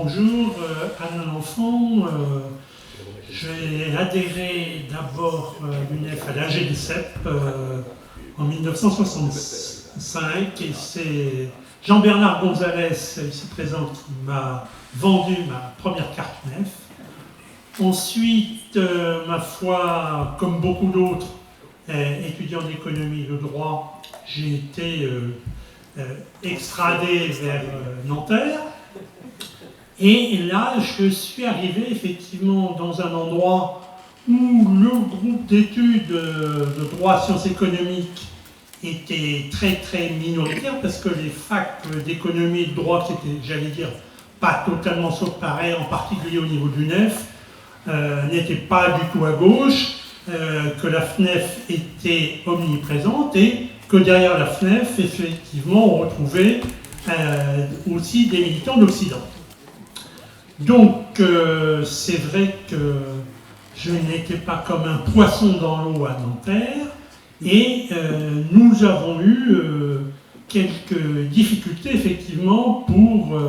Bonjour, Alain L'Enfant. J'ai adhéré d'abord à l'UNEF à l'âge de CEP en 1965 et c'est Jean-Bernard Gonzalez, ici présent, qui m'a vendu ma première carte UNEF. Ensuite, ma foi, comme beaucoup d'autres étudiants d'économie et de droit, j'ai été extradé vers Nanterre. Et là, je suis arrivé effectivement dans un endroit où le groupe d'études de droit sciences économiques était très très minoritaire parce que les facs d'économie et de droit, qui étaient, j'allais dire, pas totalement sauf pareil, en particulier au niveau du NEF, n'étaient pas du tout à gauche, que la FNEF était omniprésente et que derrière la FNEF, effectivement, on retrouvait aussi des militants d'Occident. Donc, c'est vrai que je n'étais pas comme un poisson dans l'eau à Nanterre, et nous avons eu quelques difficultés, effectivement, pour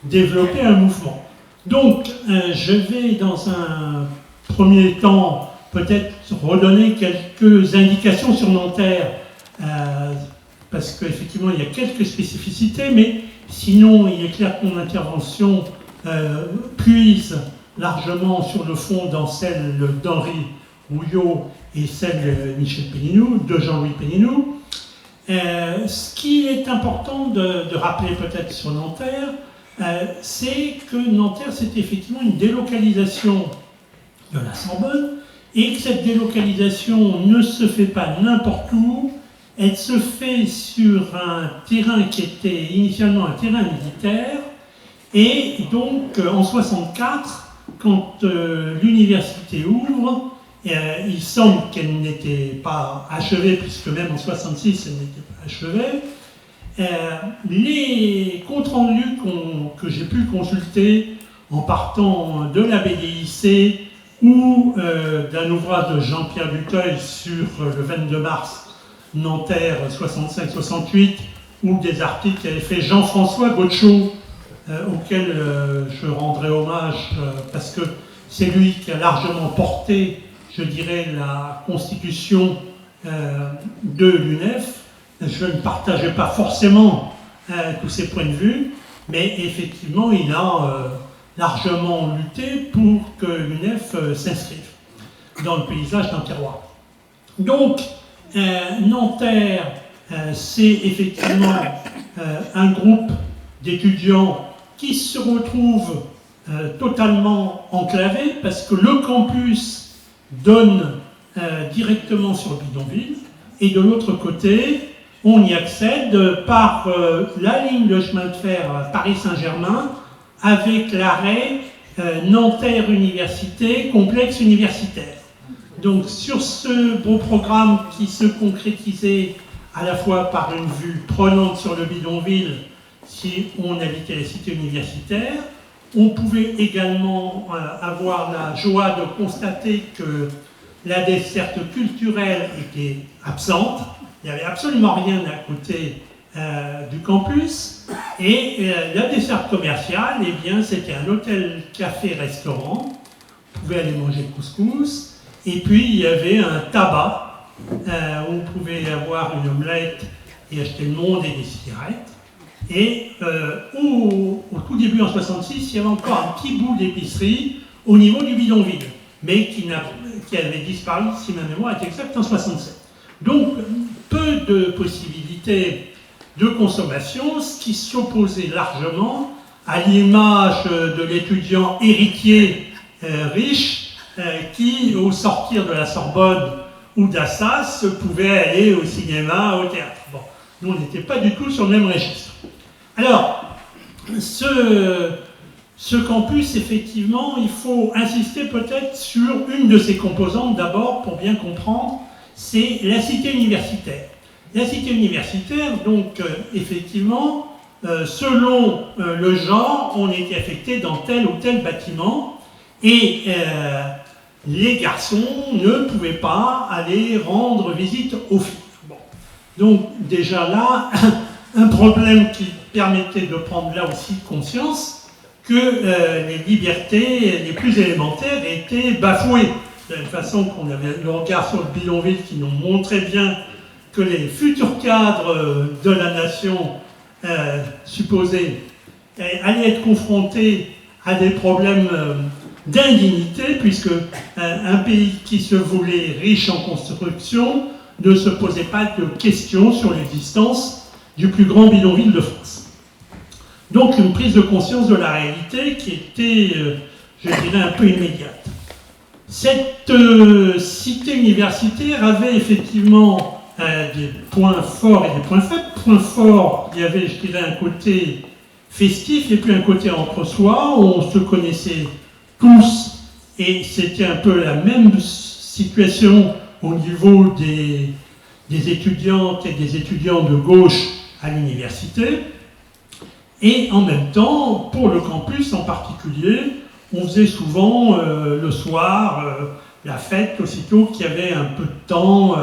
développer un mouvement. Donc, je vais, dans un premier temps, peut-être redonner quelques indications sur Nanterre, parce qu'effectivement, il y a quelques spécificités, mais sinon, il est clair que mon intervention puise largement sur le fond dans celle d'Henri Rouillot et celle de Michel Péninou, de Jean-Louis Péninou. Ce qui est important de rappeler peut-être sur Nanterre, c'est que Nanterre, c'est effectivement une délocalisation de la Sorbonne, et que cette délocalisation ne se fait pas n'importe où, elle se fait sur un terrain qui était initialement un terrain militaire. Et donc, en 1964, quand l'université ouvre, il semble qu'elle n'était pas achevée, puisque même en 1966, elle n'était pas achevée, les comptes rendus que j'ai pu consulter en partant de la BDIC ou d'un ouvrage de Jean-Pierre Duteuil sur le 22 mars Nanterre 65-68, ou des articles qu'avait fait Jean-François Gaucho, auquel je rendrai hommage parce que c'est lui qui a largement porté, je dirais, la constitution de l'UNEF. Je ne partageais pas forcément tous ses points de vue, mais effectivement, il a largement lutté pour que l'UNEF s'inscrive dans le paysage d'un terroir. Donc, Nanterre, c'est effectivement un groupe d'étudiants qui se retrouvent totalement enclavés parce que le campus donne directement sur le bidonville et de l'autre côté, on y accède par la ligne de chemin de fer Paris-Saint-Germain avec l'arrêt Nanterre Université, complexe universitaire. Donc sur ce beau programme qui se concrétisait à la fois par une vue prenante sur le bidonville si on habitait la cité universitaire, on pouvait également avoir la joie de constater que la desserte culturelle était absente, il n'y avait absolument rien à côté du campus, et la desserte commerciale, eh bien, c'était un hôtel, café, restaurant, on pouvait aller manger couscous, et puis il y avait un tabac, où on pouvait avoir une omelette et acheter le monde et des cigarettes. Et au tout début, en 1966, il y avait encore un petit bout d'épicerie au niveau du bidonville, mais qui avait disparu, si ma mémoire est exacte, en 1967. Donc, peu de possibilités de consommation, ce qui s'opposait largement à l'image de l'étudiant héritier riche qui, au sortir de la Sorbonne ou d'Assas, pouvait aller au cinéma, au théâtre. Bon, nous, on n'était pas du tout sur le même registre. Alors, ce campus, effectivement, il faut insister peut-être sur une de ses composantes d'abord pour bien comprendre, c'est la cité universitaire. La cité universitaire, donc, effectivement, selon le genre, on était affecté dans tel ou tel bâtiment et les garçons ne pouvaient pas aller rendre visite aux filles. Bon. Donc, déjà là, un problème qui permettait de prendre là aussi conscience que les libertés les plus élémentaires étaient bafouées. De la même façon qu'on avait le regard sur le bidonville qui nous montrait bien que les futurs cadres de la nation supposés allaient être confrontés à des problèmes d'indignité, puisque un pays qui se voulait riche en construction ne se posait pas de questions sur l'existence du plus grand bidonville de France. Donc une prise de conscience de la réalité qui était, je dirais, un peu immédiate. Cette cité universitaire avait effectivement des points forts et des points faibles. Point fort, il y avait, je dirais, un côté festif et puis un côté entre soi, où on se connaissait tous et c'était un peu la même situation au niveau des étudiantes et des étudiants de gauche à l'université. Et en même temps, pour le campus en particulier, on faisait souvent le soir la fête aussitôt qu'il y avait un peu de temps.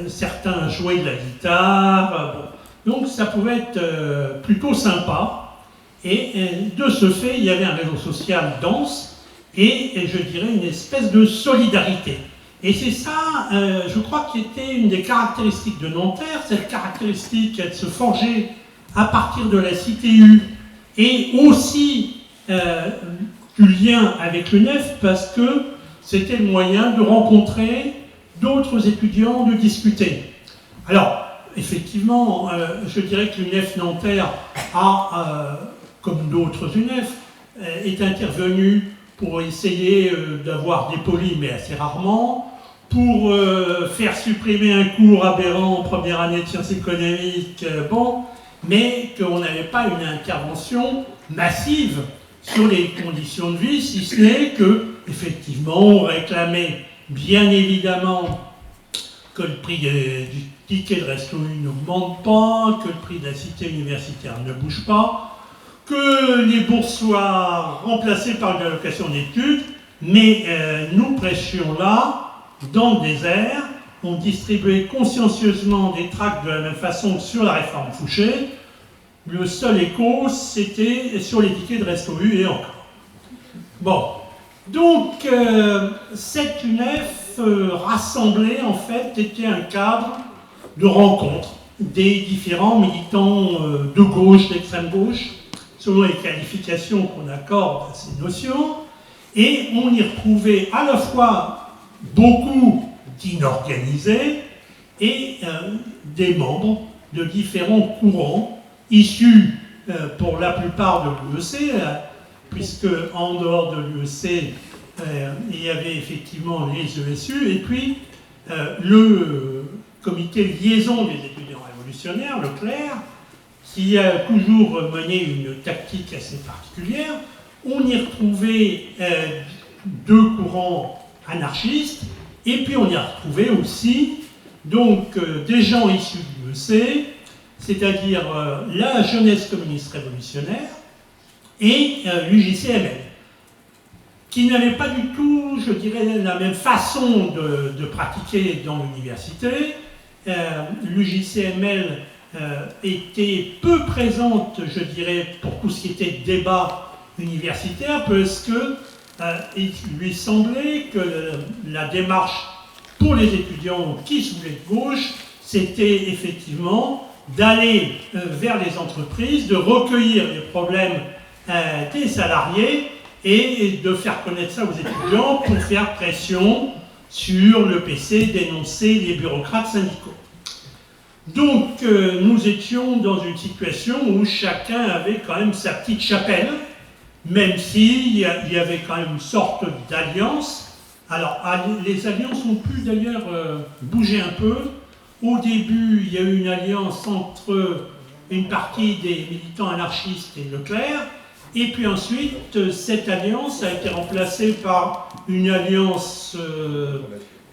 Certains jouaient de la guitare. Donc ça pouvait être plutôt sympa. Et de ce fait, il y avait un réseau social dense et je dirais une espèce de solidarité. Et c'est ça, je crois, qui était une des caractéristiques de Nanterre, cette caractéristique de se forger à partir de la CTU et aussi du lien avec l'UNEF parce que c'était le moyen de rencontrer d'autres étudiants, de discuter. Alors, effectivement, je dirais que l'UNEF Nanterre a, comme d'autres UNEF, est intervenu pour essayer d'avoir des polis, mais assez rarement, pour faire supprimer un cours aberrant en première année de sciences économiques, mais qu'on n'avait pas une intervention massive sur les conditions de vie, si ce n'est que, effectivement, on réclamait bien évidemment que le prix du ticket de resto n'augmente pas, que le prix de la cité universitaire ne bouge pas, que les bourses soient remplacées par une allocation d'études, mais nous prêchions là, dans le désert, on distribuait consciencieusement des tracts de la même façon que sur la réforme Fouché. Le seul écho, c'était sur les tickets de resto U et encore. Bon, donc cette UNEF rassemblée, en fait, était un cadre de rencontre des différents militants de gauche, d'extrême gauche, selon les qualifications qu'on accorde à ces notions, et on y retrouvait à la fois beaucoup d'inorganisés et des membres de différents courants issus pour la plupart de l'UEC, puisque en dehors de l'UEC, il y avait effectivement les ESU, et puis le comité de liaison des étudiants révolutionnaires, le CLER, qui a toujours mené une tactique assez particulière. On y retrouvait deux courants anarchistes, et puis on y a retrouvé aussi donc, des gens issus de l'UEC, c'est-à-dire la jeunesse communiste révolutionnaire et l'UJCML, qui n'avaient pas du tout, je dirais, la même façon de pratiquer dans l'université. L'UJCML était peu présente, je dirais, pour tout ce qui était débat universitaire, parce que il lui semblait que la démarche pour les étudiants qui se voulaient de gauche, c'était effectivement d'aller vers les entreprises, de recueillir les problèmes des salariés et de faire connaître ça aux étudiants pour faire pression sur le PC, dénoncer les bureaucrates syndicaux. Donc nous étions dans une situation où chacun avait quand même sa petite chapelle, même s'il y avait quand même une sorte d'alliance. Alors, les alliances ont pu d'ailleurs bouger un peu. Au début, il y a eu une alliance entre une partie des militants anarchistes et Leclerc, et puis ensuite, cette alliance a été remplacée par une alliance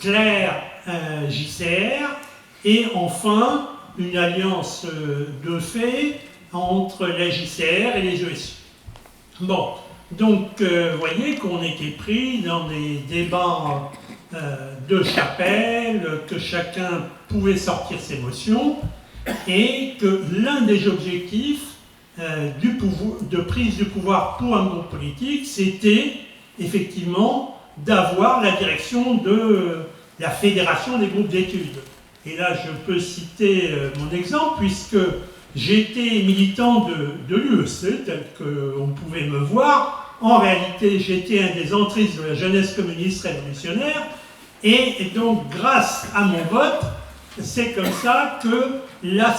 Claire-JCR, et enfin, une alliance de fait entre la JCR et les ESU. Bon, donc vous voyez qu'on était pris dans des débats de chapelle, que chacun pouvait sortir ses motions, et que l'un des objectifs de prise du pouvoir pour un groupe politique, c'était effectivement d'avoir la direction de la fédération des groupes d'études. Et là, je peux citer mon exemple, puisque j'étais militant de l'UEC, tel qu'on pouvait me voir. En réalité, j'étais un des entristes de la jeunesse communiste révolutionnaire, et donc, grâce à mon vote, c'est comme ça que la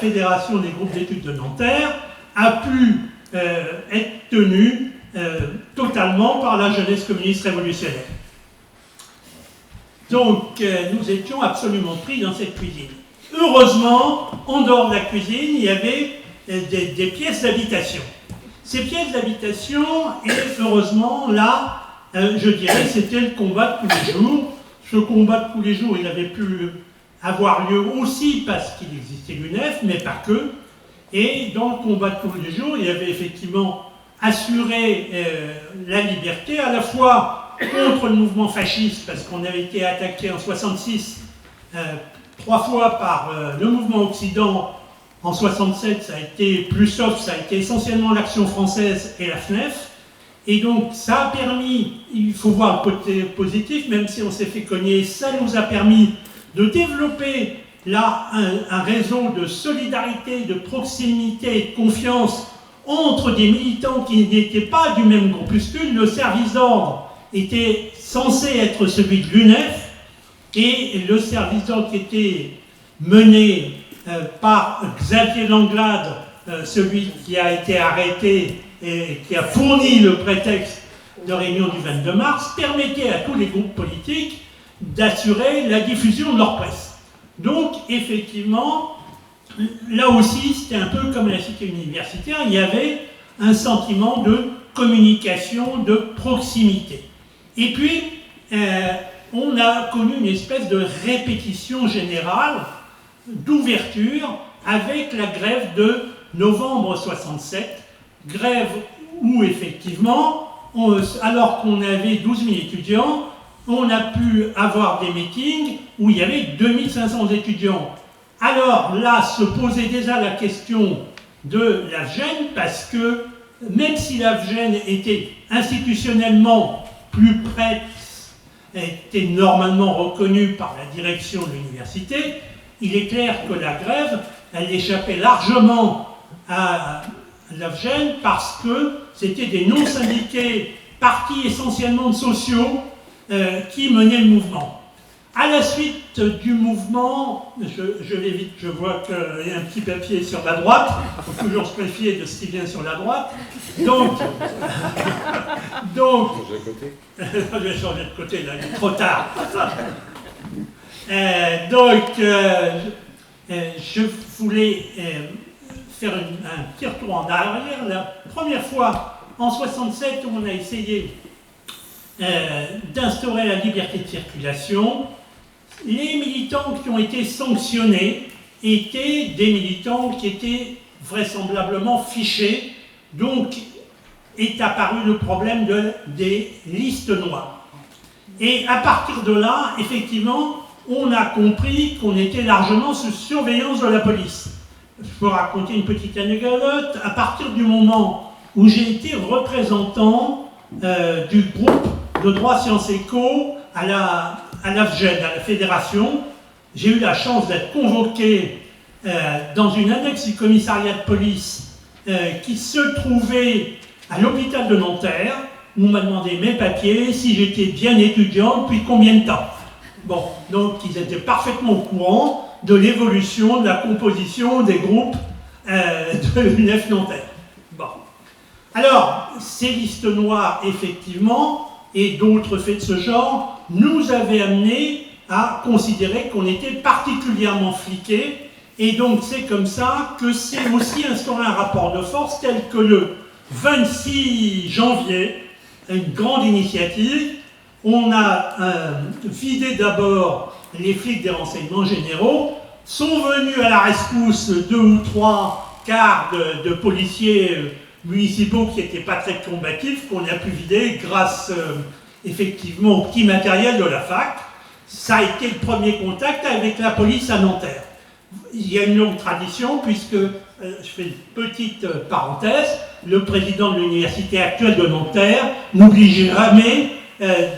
Fédération des groupes d'études de Nanterre a pu être tenue totalement par la jeunesse communiste révolutionnaire. Donc, nous étions absolument pris dans cette cuisine. Heureusement, en dehors de la cuisine, il y avait des pièces d'habitation. Ces pièces d'habitation, et heureusement, là, je dirais, c'était le combat de tous les jours. Ce combat de tous les jours, il avait pu avoir lieu aussi parce qu'il existait l'UNEF, mais pas que. Et dans le combat de tous les jours, il y avait effectivement assuré la liberté, à la fois contre le mouvement fasciste, parce qu'on avait été attaqué en 1966 3 fois par le mouvement Occident. En 1967, ça a été plus soft, ça a été essentiellement l'Action française et la FNEF. Et donc, ça a permis, il faut voir le côté positif, même si on s'est fait cogner, ça nous a permis de développer là un réseau de solidarité, de proximité et de confiance entre des militants qui n'étaient pas du même groupuscule. Le service d'ordre était censé être celui de l'UNEF, et le service d'ordre qui était mené par Xavier Langlade, celui qui a été arrêté et qui a fourni le prétexte de réunion du 22 mars, permettait à tous les groupes politiques d'assurer la diffusion de leur presse. Donc, effectivement, là aussi, c'était un peu comme la cité universitaire, il y avait un sentiment de communication, de proximité. Et puis, on a connu une espèce de répétition générale d'ouverture avec la grève de novembre 67, grève où effectivement, alors qu'on avait 12 000 étudiants, on a pu avoir des meetings où il y avait 2500 étudiants. Alors là, se posait déjà la question de l'AFGEN, parce que même si l'AFGEN était institutionnellement plus prête, était normalement reconnue par la direction de l'université, il est clair que la grève, elle échappait largement à l'AFGEN parce que c'était des non-syndiqués, partis essentiellement de sociaux, qui menaient le mouvement. À la suite du mouvement, je vais vite, je vois qu'il y a un petit papier sur la droite, il faut toujours se méfier de ce qui vient sur la droite. Donc je vais changer de côté, là, il est trop tard. Je voulais faire un petit retour en arrière. La première fois, en 1967, où on a essayé d'instaurer la liberté de circulation, les militants qui ont été sanctionnés étaient des militants qui étaient vraisemblablement fichés, donc est apparu le problème des listes noires. Et à partir de là, effectivement, on a compris qu'on était largement sous surveillance de la police. Je peux raconter une petite anecdote. À partir du moment où j'ai été représentant du groupe de droit Sciences Éco à l'AFGEN, à la fédération, j'ai eu la chance d'être convoqué dans une annexe du commissariat de police qui se trouvait à l'hôpital de Nanterre, où on m'a demandé mes papiers, si j'étais bien étudiant, depuis combien de temps. Bon, donc ils étaient parfaitement au courant de l'évolution, de la composition des groupes de l'UNEF Nanterre. Bon. Alors, ces listes noires, effectivement, et d'autres faits de ce genre, nous avaient amené à considérer qu'on était particulièrement fliqués, et donc c'est comme ça que c'est aussi instauré un rapport de force tel que le 26 janvier, une grande initiative, on a vidé d'abord les flics des renseignements généraux, sont venus à la rescousse 2 ou 3 quarts de policiers municipaux qui n'étaient pas très combatifs, qu'on a pu vider grâce effectivement au petit matériel de la fac. Ça a été le premier contact avec la police à Nanterre. il y a une longue tradition, puisque, je fais une petite parenthèse, le président de l'université actuelle de Nanterre n'oblige jamais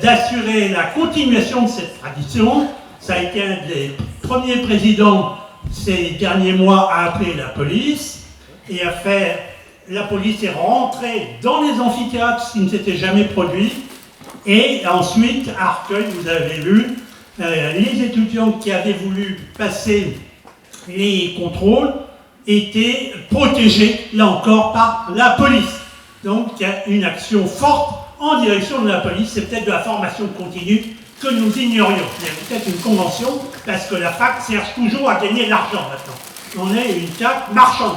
d'assurer la continuation de cette tradition. Ça a été un des premiers présidents ces derniers mois à appeler la police et à faire. La police est rentrée dans les amphithéâtres, ce qui ne s'était jamais produit. Et ensuite, à Arcueil, vous avez vu, les étudiants qui avaient voulu passer les contrôles étaient protégés, là encore, par la police. Donc, il y a une action forte en direction de la police. C'est peut-être de la formation continue que nous ignorions. Il y a peut-être une convention, parce que la fac cherche toujours à gagner de l'argent maintenant. On est une fac marchande.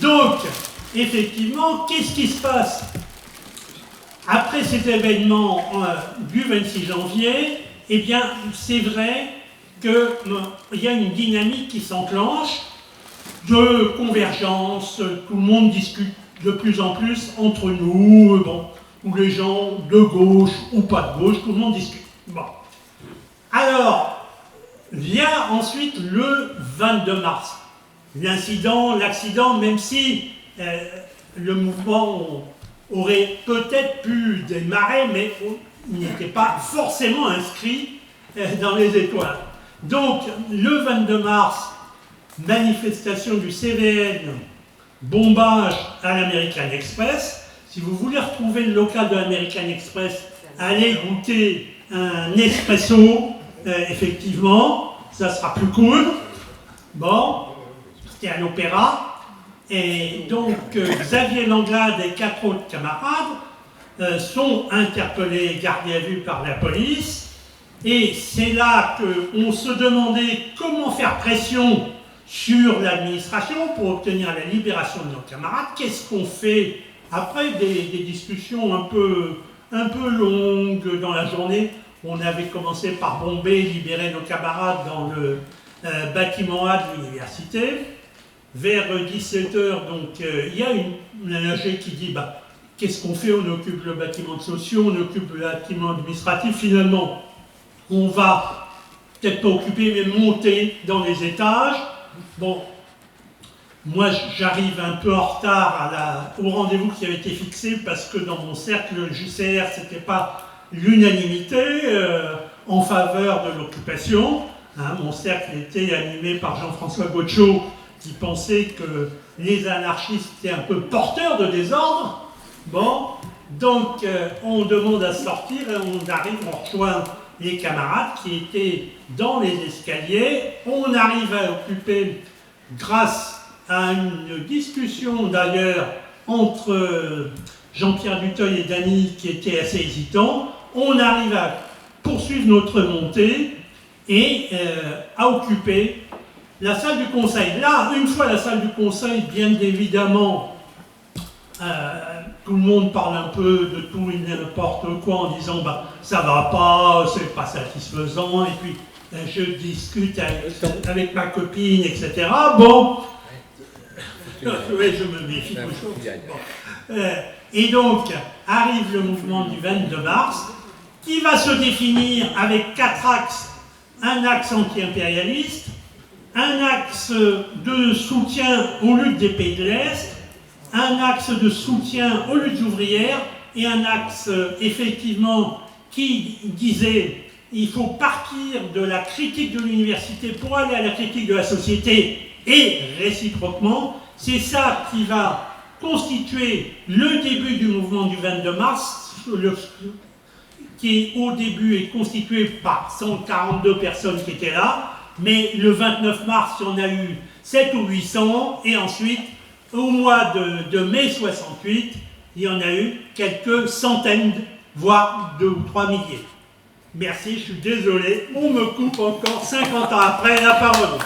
Donc, effectivement, qu'est-ce qui se passe? Après ces événements du 26 janvier, eh bien, c'est vrai qu'il y a une dynamique qui s'enclenche de convergence, tout le monde discute de plus en plus entre nous, bon, où les gens de gauche ou pas de gauche, tout le monde discute. Bon. Alors, vient ensuite le 22 mars. L'accident, même si le mouvement aurait peut-être pu démarrer, mais il n'était pas forcément inscrit dans les étoiles. Donc, le 22 mars, manifestation du CVN, bombage à l'American Express. Si vous voulez retrouver le local de l'American Express, allez goûter un espresso, effectivement, ça sera plus cool. Bon, c'était à l'Opéra. Et donc, Xavier Langlade et 4 autres camarades sont interpellés, gardés à vue par la police. Et c'est là qu'on se demandait comment faire pression sur l'administration pour obtenir la libération de nos camarades. Qu'est-ce qu'on fait après des discussions un peu longues dans la journée? On avait commencé par bomber, libérer nos camarades dans le bâtiment A de l'université. Vers 17h, donc, il y a une AG qui dit qu'est-ce qu'on fait? On occupe le bâtiment de sociaux, on occupe le bâtiment administratif. Finalement, on va peut-être pas occuper, mais monter dans les étages. Bon, moi j'arrive un peu en retard au rendez-vous qui avait été fixé parce que dans mon cercle JCR, c'était pas l'unanimité en faveur de l'occupation. Hein, mon cercle était animé par Jean-François Gaucho, qui pensait que les anarchistes étaient un peu porteurs de désordre. Bon, donc on demande à sortir et on rejoint les camarades qui étaient dans les escaliers. On arrive à occuper, grâce à une discussion d'ailleurs entre Jean-Pierre Duteuil et Dany, qui était assez hésitant, on arrive à poursuivre notre montée et à occuper la salle du conseil. Là, une fois la salle du conseil, bien évidemment, tout le monde parle un peu de tout et n'importe quoi en disant ça va pas, c'est pas satisfaisant, et puis je discute avec ma copine, etc. Bon, oui, je me méfie toujours. Bon. Et donc, arrive le mouvement du 22 mars, qui va se définir avec 4 axes. Un axe anti-impérialiste, un axe de soutien aux luttes des pays de l'Est, un axe de soutien aux luttes ouvrières et un axe effectivement qui disait il faut partir de la critique de l'université pour aller à la critique de la société et réciproquement. C'est ça qui va constituer le début du mouvement du 22 mars, qui au début est constitué par 142 personnes qui étaient là, mais le 29 mars, il y en a eu 7 ou 800, et ensuite, au mois de mai 68, il y en a eu quelques centaines, voire 2 ou 3 milliers. Merci, je suis désolé, on me coupe encore 50 ans après la parole.